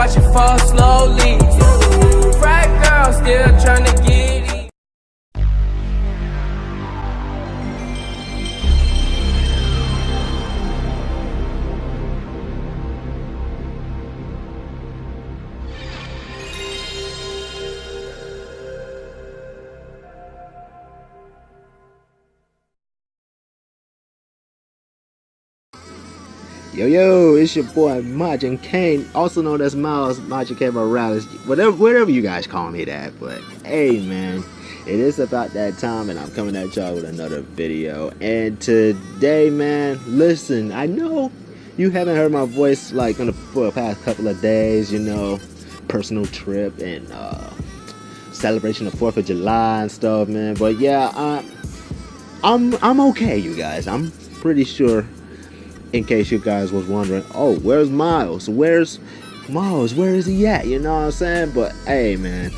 watch it fall slowly. Frat girl still tryna get it. Yo, it's your boy Majin Kaine, also known as Miles, Majin Kaine Morales, whatever you guys call me that. But hey man, it is about that time and I'm coming at y'all with another video. And today, man, listen, I know you haven't heard my voice like for the past couple of days, you know, personal trip and celebration of 4th of July and stuff, man. But yeah, I'm okay, you guys. I'm pretty sure. In case you guys was wondering, oh, where's Miles? Where's Miles? Where is he at? You know what I'm saying? But hey, man,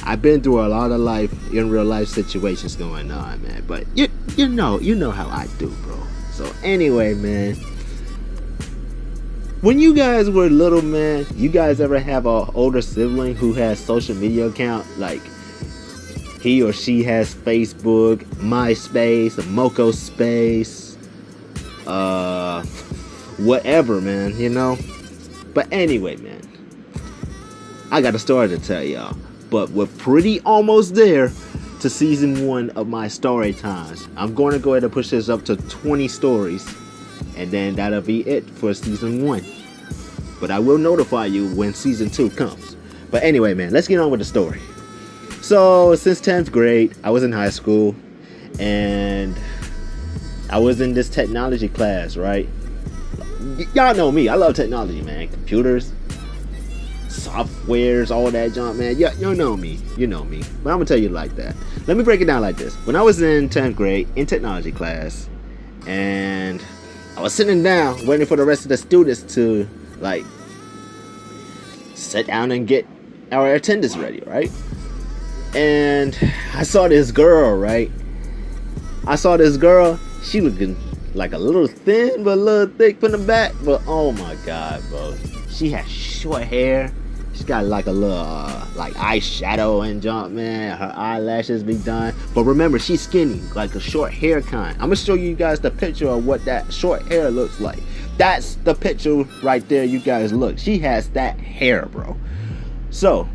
I've been through a lot of life, in real life situations going on, man. But you know how I do, bro. So anyway, man, when you guys were little, man, you guys ever have an older sibling who has social media account, like he or she has Facebook, MySpace, Moco Space, whatever, man, you know? But anyway, man, I got a story to tell y'all. But we're pretty almost there to season 1 of my story times. I'm going to go ahead and push this up to 20 stories, and then that'll be it for season 1. But I will notify you when season 2 comes. But anyway, man, let's get on with the story. So since 10th grade, I was in high school, and I was in this technology class, right? Y'all know me. I love technology, man. Computers, softwares, all that junk, man. Yeah, you know me. You know me. But I'm going to tell you like that. Let me break it down like this. When I was in 10th grade in technology class, and I was sitting down waiting for the rest of the students to, like, sit down and get our attendance ready, right? And I saw this girl, right? I saw this girl. She looking like a little thin but a little thick from the back, but oh my god, bro, she has short hair. She's got like a little like eyeshadow and junk, man. Her eyelashes be done, but remember, she's skinny, like a short hair kind. I'm gonna show you guys the picture of what that short hair looks like. That's the picture right there, you guys. Look, she has that hair, bro. So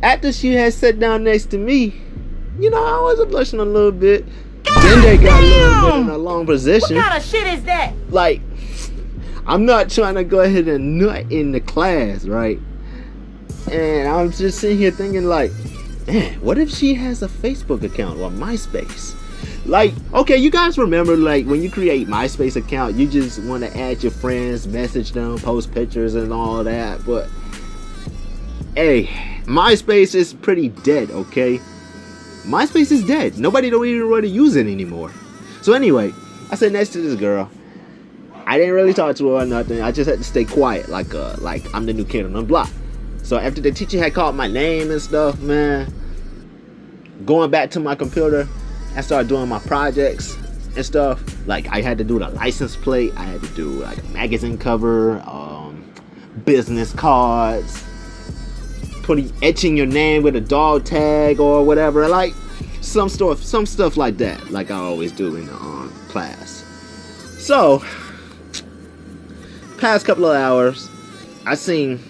after she had sat down next to me, you know, I was blushing a little bit. Then they got a little bit in a long position. What kind of shit is that? Like, I'm not trying to go ahead and nut in the class, right? And I'm just sitting here thinking like, man, what if she has a Facebook account or MySpace? Like, okay, you guys remember like when you create MySpace account, you just want to add your friends, message them, post pictures and all that. But hey, MySpace is pretty dead, okay? MySpace is dead. Nobody don't even really use it anymore. So anyway, I sat next to this girl. I didn't really talk to her or nothing. I just had to stay quiet, like I'm the new kid on the block. So after the teacher had called my name and stuff, man, going back to my computer, I started doing my projects and stuff. Like I had to do the license plate. I had to do like a magazine cover, business cards, etching your name with a dog tag or whatever, like some stuff like that, like I always do in the class. So past couple of hours, I seen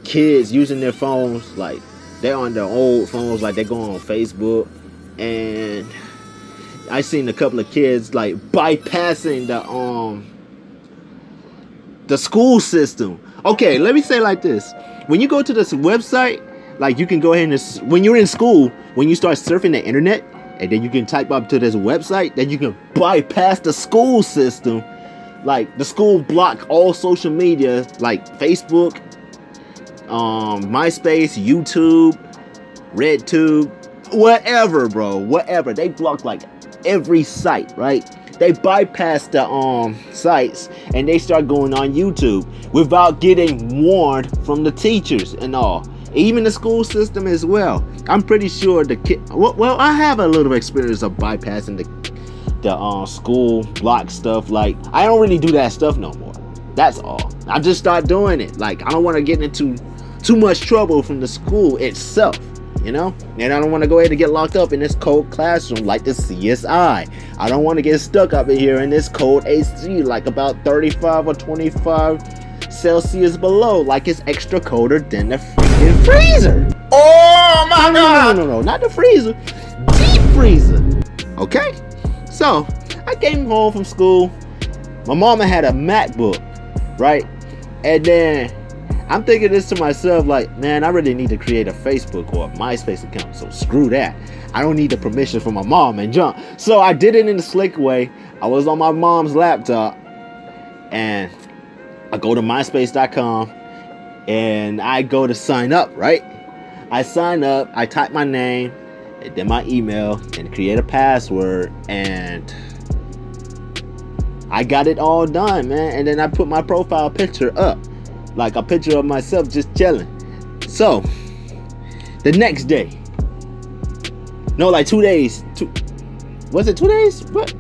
kids using their phones, like they're on their old phones, like they're going on Facebook, and I seen a couple of kids like bypassing the school system. Okay, let me say it like this. When you go to this website, like you can go ahead and, when you're in school, when you start surfing the internet, and then you can type up to this website, then you can bypass the school system. Like the school block all social media, like Facebook, MySpace, YouTube, RedTube, whatever, bro, whatever. They block like every site, right? They bypass the sites and they start going on YouTube without getting warned from the teachers and all. Even the school system as well. I'm pretty sure the kid. Well, I have a little experience of bypassing the school block stuff. Like I don't really do that stuff no more. That's all. I just start doing it. Like, I don't want to get into too much trouble from the school itself, you know? And I don't want to go ahead and get locked up in this cold classroom like the CSI. I don't want to get stuck up in here in this cold AC, like about 35 or 25 Celsius below, like it's extra colder than the freaking freezer. Oh my God! No, not the freezer. Deep freezer. Okay? So, I came home from school. My mama had a MacBook, right? And then I'm thinking this to myself, like, man, I really need to create a Facebook or a MySpace account. So screw that. I don't need the permission from my mom and junk. So I did it in a slick way. I was on my mom's laptop and I go to MySpace.com and I go to sign up, right? I sign up, I type my name, and then my email, and create a password, and I got it all done, man. And then I put my profile picture up, like a picture of myself just chilling. So, the next day, no, like 2 days, was it 2 days? What?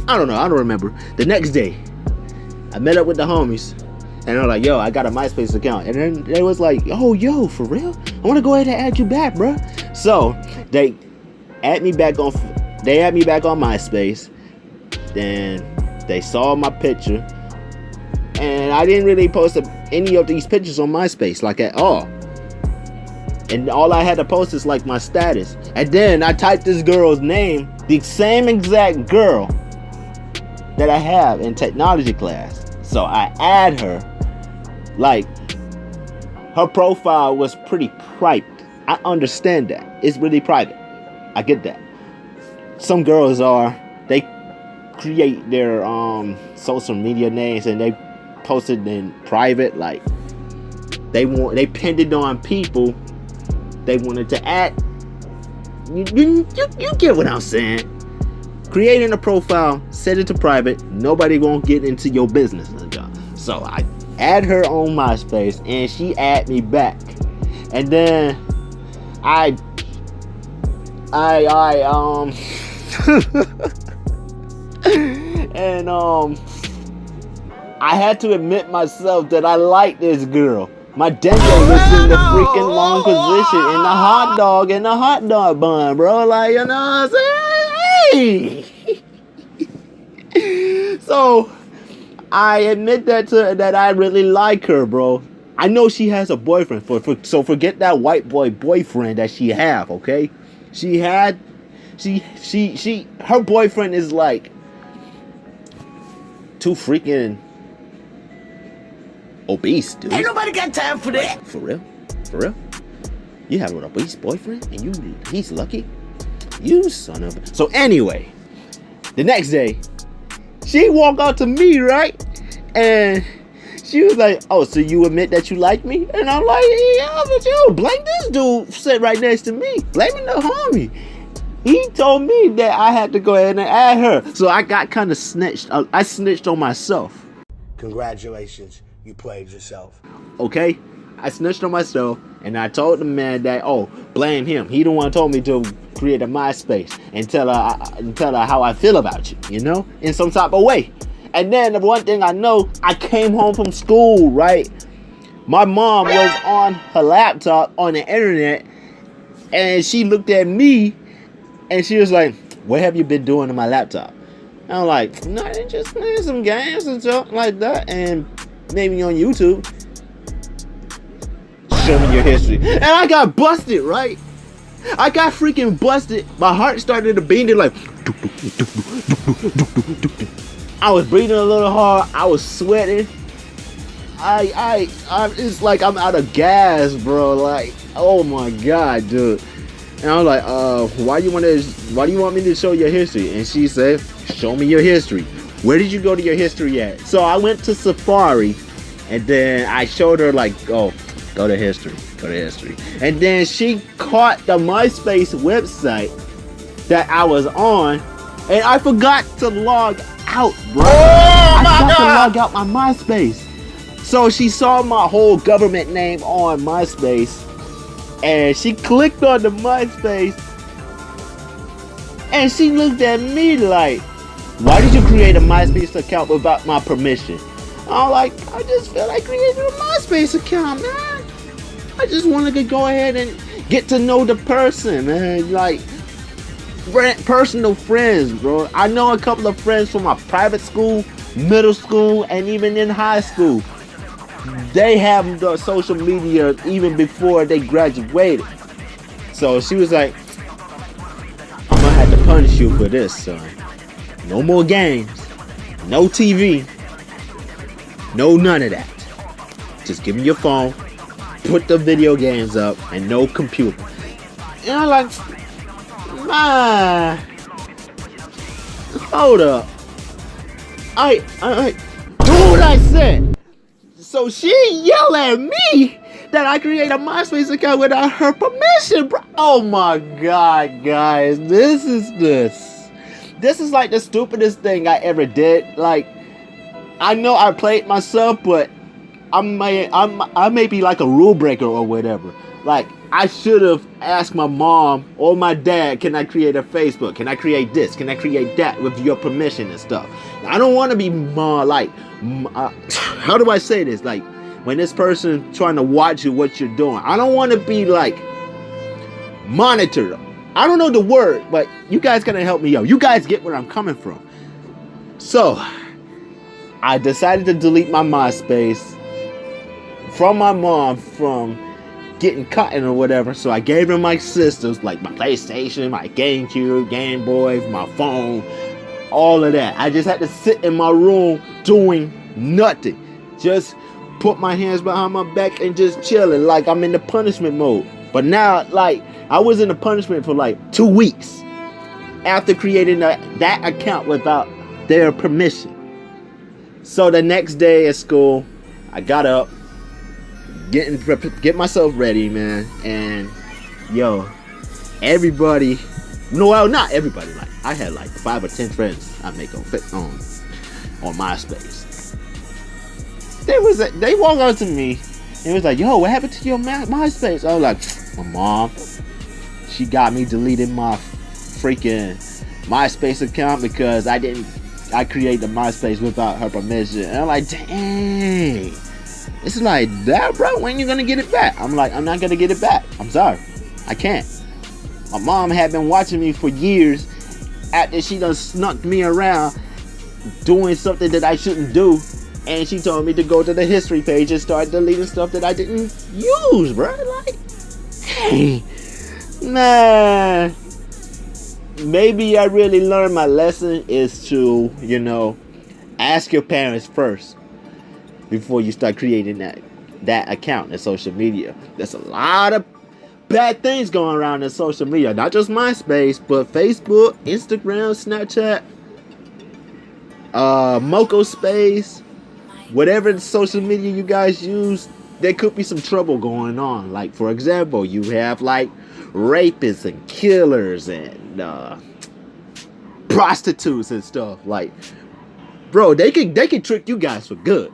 I don't know, I don't remember. The next day, I met up with the homies. And they're like, yo, I got a MySpace account. And then they was like, oh, yo, for real? I want to go ahead and add you back, bro. So they add me back on MySpace. Then they saw my picture. And I didn't really post any of these pictures on MySpace, like at all. And all I had to post is like my status. And then I typed this girl's name, the same exact girl that I have in technology class. So I add her. Like, her profile was pretty private. I understand that. It's really private. I get that. Some girls they create their social media names and they post it in private. Like, they pinned it on people they wanted to add. You get what I'm saying? Creating a profile, set it to private. Nobody won't get into your business. So I add her on MySpace and she add me back. And then I had to admit myself that I like this girl. My dental was in the freaking long position in the hot dog bun, bro. Like, you know what I'm saying? Hey. So I admit that I really like her, bro. I know she has a boyfriend. So forget that white boyfriend that she have, okay? Her boyfriend is like too freaking obese, dude. Ain't nobody got time for that. For real? You have an obese boyfriend and he's lucky? You son of a... So anyway, the next day, she walked out to me, right? And she was like, oh, so you admit that you like me? And I'm like, yeah, but yo, blame this dude sit right next to me. Blaming the homie. He told me that I had to go ahead and add her. So I got kind of snitched. I snitched on myself. Congratulations, you played yourself. Okay? I snitched on myself, and I told the man that, oh, blame him. He the one told me to create a MySpace and tell her how I feel about you, you know, in some type of way. And then the one thing I know, I came home from school, right? My mom was on her laptop on the internet, and she looked at me, and she was like, what have you been doing to my laptop? And I'm like, nothing, just playing some games and stuff like that, and maybe on YouTube. Show me your history. And I got busted, right? I got freaking busted. My heart started to beat. Like, I was breathing a little hard. I was sweating. It's like I'm out of gas, bro. Like, oh my god, dude. And I was like, why do you want me to show your history? And she said, show me your history. Where did you go to your history at? So I went to Safari, and then I showed her like, oh, go to history. And then she caught the MySpace website that I was on, and I forgot to log out, bro. I forgot to log out my MySpace. So she saw my whole government name on MySpace, and she clicked on the MySpace, and she looked at me like, why did you create a MySpace account without my permission? I just feel like creating a MySpace account, man. I just wanted to go ahead and get to know the person, man. Like, personal friends, bro. I know a couple of friends from my private school, middle school, and even in high school. They have the social media even before they graduated. So she was like, I'm gonna have to punish you for this, son. No more games, no TV, no none of that. Just give me your phone, put the video games up, and no computer. And I'm like, man, hold up. I do what I said. So she yelled at me that I create a MySpace account without her permission, bro. Oh my God, guys, this is like the stupidest thing I ever did. Like, I know I played myself, but I may be like a rule breaker or whatever. Like, I should have asked my mom or my dad, can I create a Facebook? Can I create this? Can I create that with your permission and stuff? I don't want to be how do I say this? Like, when this person trying to watch you, what you're doing. I don't want to be like monitored. I don't know the word, but you guys gotta help me out. You guys get where I'm coming from. So, I decided to delete my MySpace from my mom from getting cut or whatever. So I gave her my sisters, like my PlayStation, my GameCube, Game Boy, my phone, all of that. I just had to sit in my room doing nothing. Just put my hands behind my back and just chilling like I'm in the punishment mode. But now, like, I was in the punishment for like 2 weeks after creating that account without their permission. So the next day at school, I got up, get myself ready, man, and everybody, well, not everybody, like I had like 5 or 10 friends I make on MySpace. They walked up to me and was like, yo, what happened to your MySpace? I was like, my mom, she got me deleting my freaking MySpace account because I created the MySpace without her permission. And I'm like, dang. It's like that, bro. When you gonna get it back? I'm like, I'm not gonna get it back. I'm sorry, I can't. My mom had been watching me for years after she done snuck me around doing something that I shouldn't do, and she told me to go to the history page and start deleting stuff that I didn't use, bro. Like, hey, man. Maybe I really learned my lesson is to, ask your parents first before you start creating that account in social media. There's a lot of bad things going around in social media. Not just MySpace, but Facebook, Instagram, Snapchat, Moco Space, whatever social media you guys use, there could be some trouble going on. Like, for example, you have like rapists and killers and prostitutes and stuff. Like, bro, they can trick you guys for good.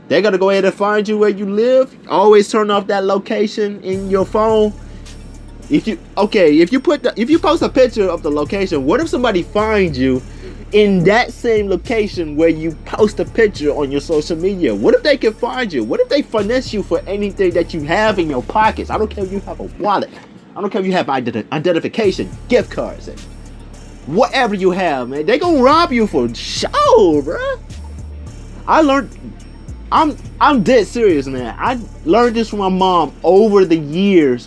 They're gonna go ahead and find you where you live. Always turn off that location in your phone. If you post a picture of the location, what if somebody finds you in that same location where you post a picture on your social media? What if they can find you? What if they finesse you for anything that you have in your pockets? I don't care if you have a wallet. I don't care if you have identification, gift cards, and whatever you have, man. They gonna rob you for sure, bro. I'm dead serious, man. I learned this from my mom over the years.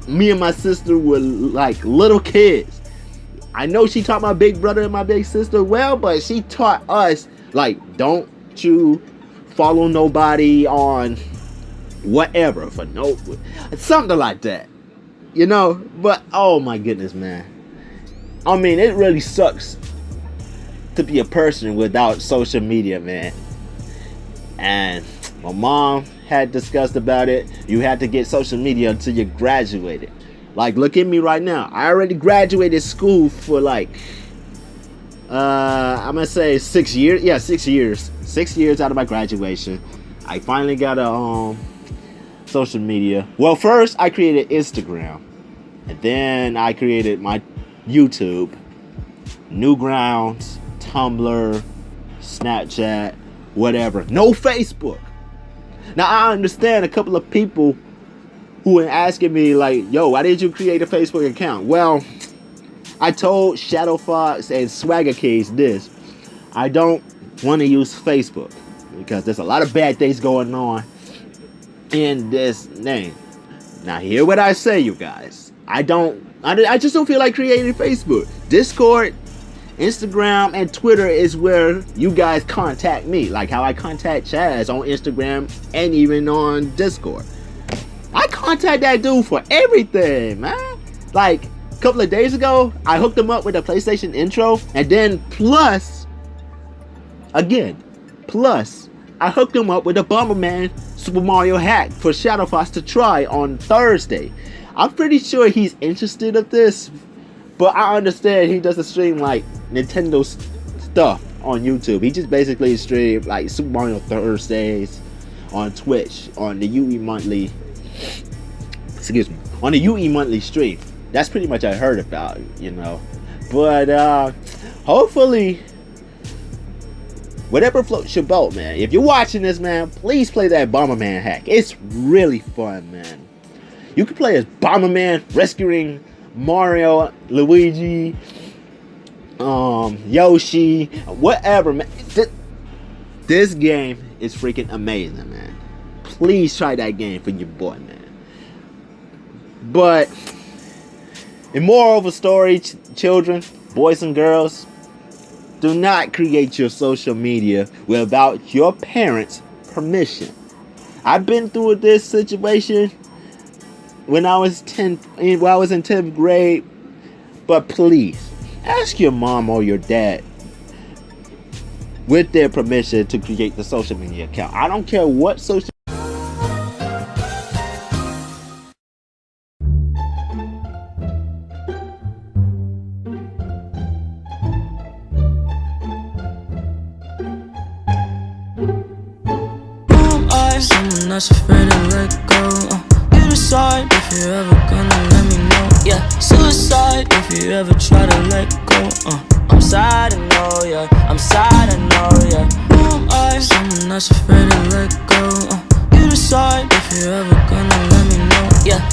Me and my sister were like little kids. I know she taught my big brother and my big sister well, but she taught us, like, don't you follow nobody on whatever for something like that. But oh my goodness, man. I mean, it really sucks to be a person without social media, man. And my mom had discussed about it. You had to get social media until you graduated. Like, look at me right now. I already graduated school for like, I'm gonna say 6 years. Yeah, 6 years. 6 years out of my graduation, I finally got a social media. Well, first I created Instagram, and then I created my YouTube, Newgrounds, Tumblr, Snapchat, whatever. No Facebook. Now I understand a couple of people who were asking me like, yo, why did you create a Facebook account? Well, I told Shadow Fox and Swagger Keys this. I don't want to use Facebook because there's a lot of bad things going on in this name. Now hear what I say, you guys. I just don't feel like creating Facebook. Discord, Instagram, and Twitter is where you guys contact me. Like how I contact Chaz on Instagram and even on Discord. I contact that dude for everything, man. Like a couple of days ago, I hooked him up with a PlayStation intro, and then plus, I hooked him up with a Bomberman Super Mario hack for Shadow Fox to try on Thursday. I'm pretty sure he's interested in this, but I understand he doesn't stream like Nintendo stuff on YouTube. He just basically streams like Super Mario Thursdays on Twitch on the UE monthly. On the UE monthly stream. That's pretty much I heard about, you know. But hopefully, whatever floats your boat, man. If you're watching this, man, please play that Bomberman hack. It's really fun, man. You can play as Bomberman rescuing Mario, Luigi, Yoshi, whatever, man. This game is freaking amazing, man. Please try that game for your boy, man. But in moral of the story, children, boys and girls, do not create your social media without your parents' permission. I've been through this situation when I was in 10th grade. But please, ask your mom or your dad with their permission to create the social media account. I don't care what social someone that's afraid to let go. You decide if you're ever gonna let me know. Yeah, suicide if you ever try to let go. I'm sad, I know, yeah. I'm sad, I know, yeah. Who am I? Someone that's afraid to let go. You decide if you're ever gonna let me know. Yeah,